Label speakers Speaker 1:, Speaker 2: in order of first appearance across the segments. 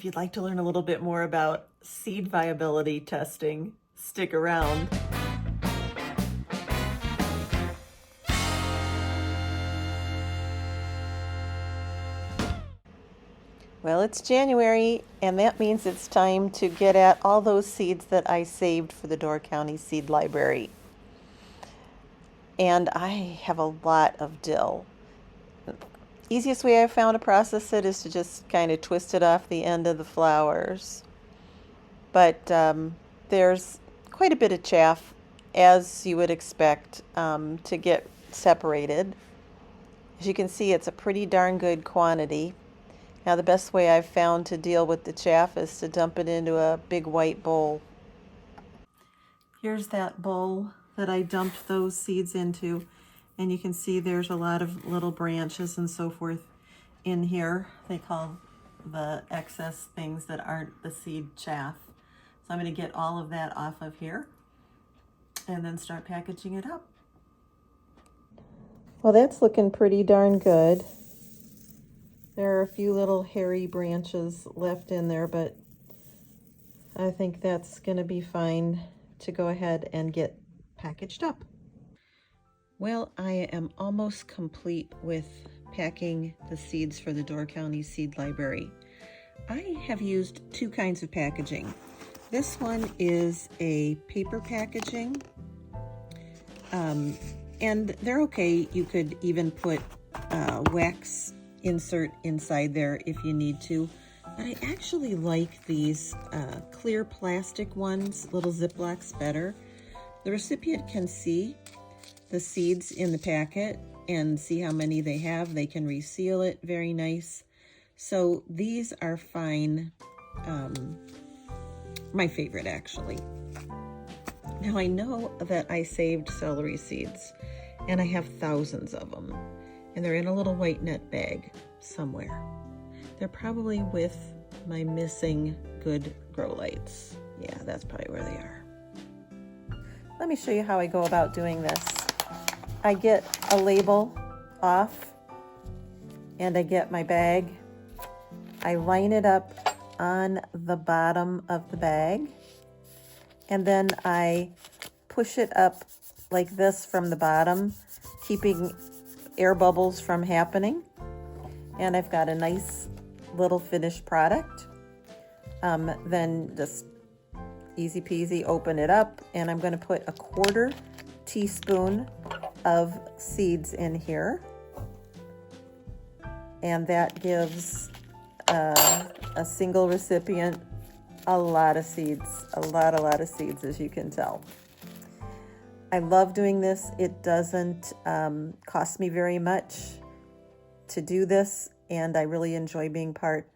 Speaker 1: If you'd like to learn a little bit more about seed viability testing, stick around. Well, it's January, and that means it's time to get at all those seeds that I saved for the Door County Seed Library. And I have a lot of dill. Easiest way I've found to process it is to just kind of twist it off the end of the flowers. But there's quite a bit of chaff, as you would expect, to get separated. As you can see, it's a pretty darn good quantity. Now, the best way I've found to deal with the chaff is to dump it into a big white bowl. Here's that bowl that I dumped those seeds into, and you can see there's a lot of little branches and so forth in here. They call the excess things that aren't the seed chaff. So I'm going to get all of that off of here and then start packaging it up. Well, that's looking pretty darn good. There are a few little hairy branches left in there, but I think that's going to be fine to go ahead and get packaged up. Well, I am almost complete with packing the seeds for the Door County Seed Library. I have used two kinds of packaging. This one is a paper packaging, and they're okay. You could even put wax insert inside there if you need to, but I actually like these clear plastic ones, little Ziplocs, better. The recipient can see the seeds in the packet and see how many they have. They can reseal it, very nice. So these are fine. My favorite, actually. Now, I know that I saved celery seeds, and I have thousands of them. And they're in a little white net bag somewhere. They're probably with my missing good grow lights. Yeah, that's probably where they are. Let me show you how I go about doing this. I get a label off and I get my bag. I line it up on the bottom of the bag, and then I push it up like this from the bottom, keeping air bubbles from happening, and I've got a nice little finished product. Then just easy peasy open it up, and I'm going to put a 1/4 teaspoon of seeds in here, and that gives a single recipient a lot of seeds, a lot of seeds, as you can tell. I love doing this. It doesn't cost me very much to do this, and I really enjoy being part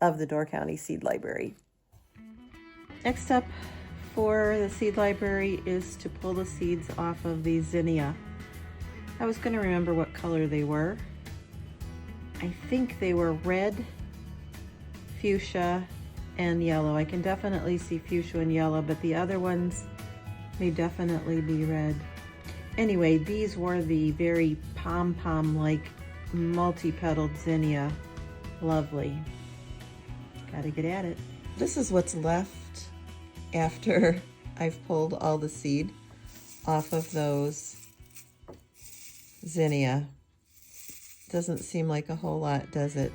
Speaker 1: of the Door County Seed Library. Next up for the seed library is to pull the seeds off of the Zinnia. I was going to remember what color they were. I think they were red, fuchsia, and yellow. I can definitely see fuchsia and yellow, but the other ones may definitely be red. Anyway, these were the very pom-pom-like multi-petaled zinnia. Lovely. Gotta get at it. This is what's left after I've pulled all the seed off of those zinnia. Doesn't seem like a whole lot, does it?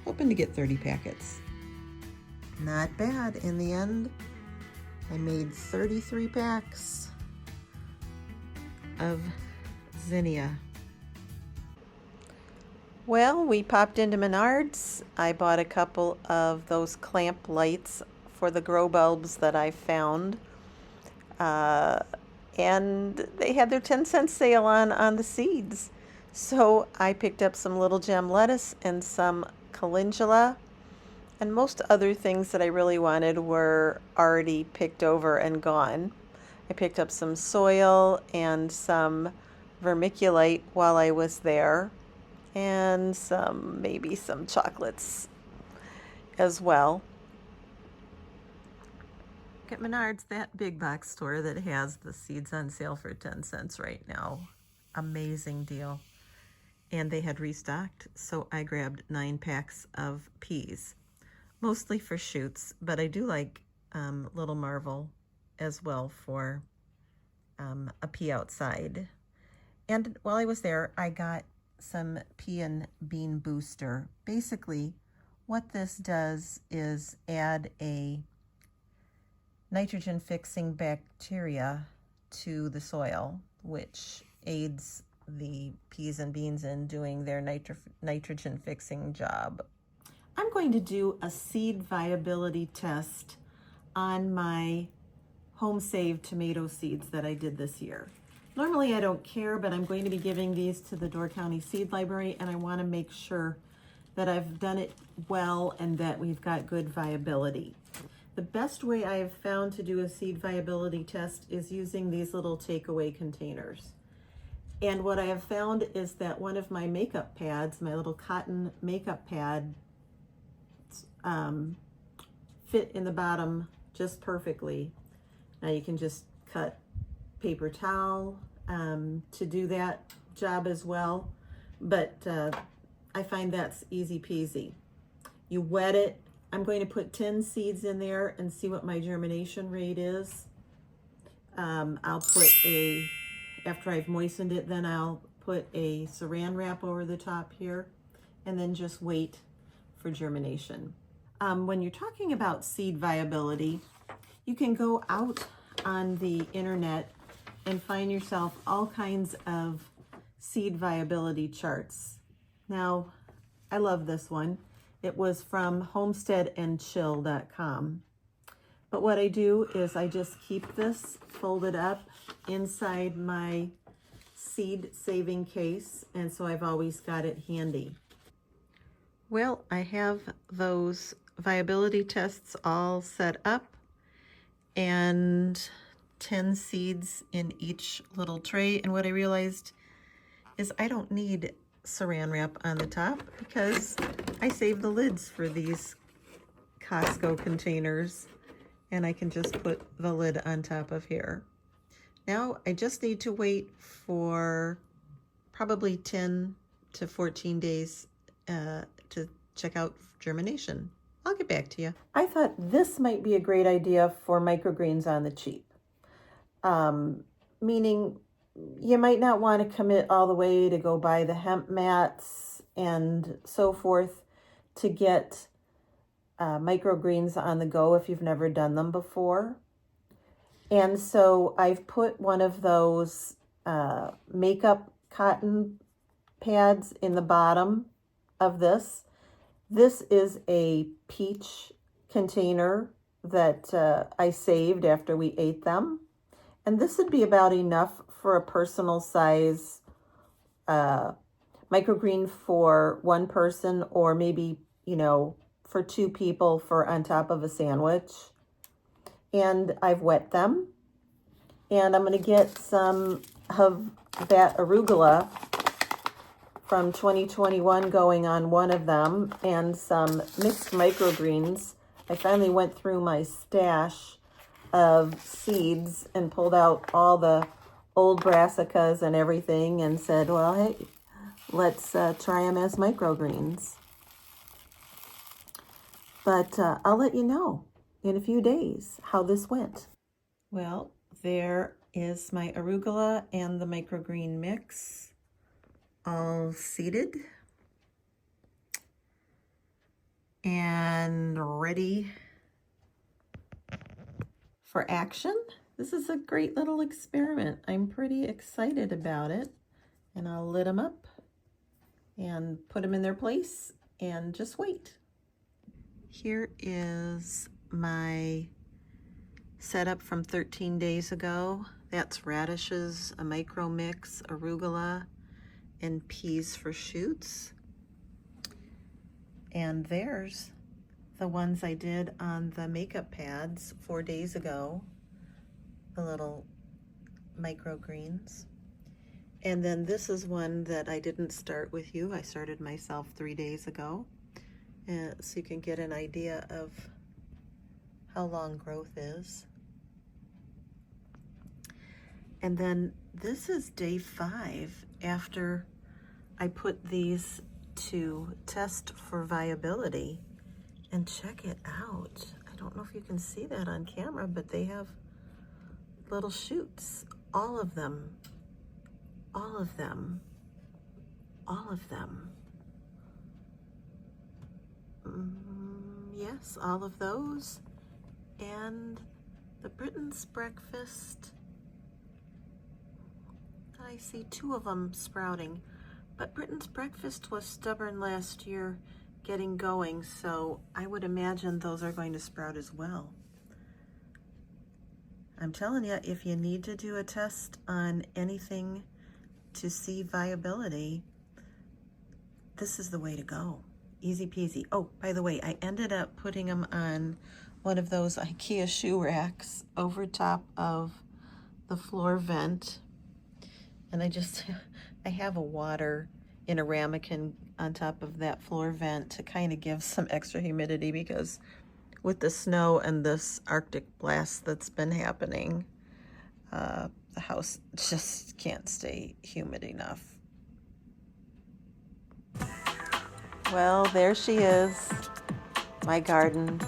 Speaker 1: Hoping to get 30 packets. Not bad. In the end, I made 33 packs of zinnia. Well, we popped into Menards. I bought a couple of those clamp lights for the grow bulbs that I found. And they had their 10-cent sale on the seeds. So I picked up some little gem lettuce and some calendula. And most other things that I really wanted were already picked over and gone. I picked up some soil and some vermiculite while I was there, and maybe some chocolates as well. At Menards, that big box store that has the seeds on sale for 10 cents right now. Amazing deal. And they had restocked, so I grabbed 9 packs of peas. mostly for shoots, but I do like Little Marvel as well for a pea outside. And while I was there, I got some pea and bean booster. Basically, what this does is add a nitrogen fixing bacteria to the soil, which aids the peas and beans in doing their nitrogen fixing job. I'm going to do a seed viability test on my home saved tomato seeds that I did this year. Normally I don't care, but I'm going to be giving these to the Door County Seed Library, and I want to make sure that I've done it well and that we've got good viability. The best way I have found to do a seed viability test is using these little takeaway containers. And what I have found is that one of my makeup pads, my little cotton makeup pad, fit in the bottom just perfectly. Now you can just cut paper towel to do that job as well, but I find that's easy peasy. You wet it. I'm going to put 10 seeds in there and see what my germination rate is. I'll put after I've moistened it, then I'll put a saran wrap over the top here and then just wait for germination. When you're talking about seed viability, you can go out on the internet and find yourself all kinds of seed viability charts. Now, I love this one. It was from homesteadandchill.com. But what I do is I just keep this folded up inside my seed saving case, and so I've always got it handy. Well, I have those viability tests all set up and 10 seeds in each little tray. And what I realized is I don't need saran wrap on the top because I saved the lids for these Costco containers, and I can just put the lid on top of here. Now I just need to wait for probably 10 to 14 days to check out germination. I'll get back to you. I thought this might be a great idea for microgreens on the cheap. Meaning you might not want to commit all the way to go buy the hemp mats and so forth to get microgreens on the go if you've never done them before. And so I've put one of those makeup cotton pads in the bottom of this. This is a peach container that I saved after we ate them. And this would be about enough for a personal size microgreen for one person, or maybe, for two people for on top of a sandwich. And I've wet them. And I'm going to get some of that arugula from 2021 going on one of them, and some mixed microgreens. I finally went through my stash of seeds and pulled out all the old brassicas and everything and said, well, hey, let's try them as microgreens. But I'll let you know in a few days how this went. Well, there is my arugula and the microgreen mix all seeded and ready for action. This is a great little experiment. I'm pretty excited about it, and I'll lit them up and put them in their place and just wait. Here is my setup from 13 days ago. That's radishes, a micro mix, arugula, and peas for shoots. And there's the ones I did on the makeup pads 4 days ago, the little microgreens. And then this is one that I didn't start with you. I started myself 3 days ago. So you can get an idea of how long growth is. And then this is day 5 after I put these to test for viability. And check it out. I don't know if you can see that on camera, but they have little shoots. All of them. All of them. All of them. Yes, all of those. And the Britain's breakfast. I see 2 of them sprouting. But Britain's breakfast was stubborn last year getting going, so I would imagine those are going to sprout as well. I'm telling you, if you need to do a test on anything to see viability, this is the way to go. Easy peasy. Oh, by the way, I ended up putting them on one of those IKEA shoe racks over top of the floor vent. And I have a water in a ramekin on top of that floor vent to kind of give some extra humidity, because with the snow and this Arctic blast that's been happening, the house just can't stay humid enough. Well, there she is, my garden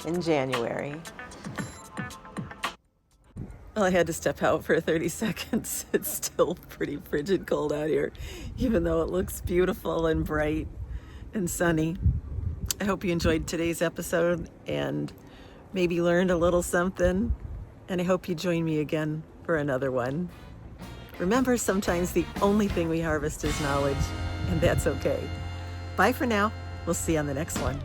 Speaker 1: in January. Well, I had to step out for 30 seconds. It's still pretty frigid cold out here, even though it looks beautiful and bright and sunny. I hope you enjoyed today's episode and maybe learned a little something. And I hope you join me again for another one. Remember, sometimes the only thing we harvest is knowledge, and that's okay. Bye for now. We'll see you on the next one.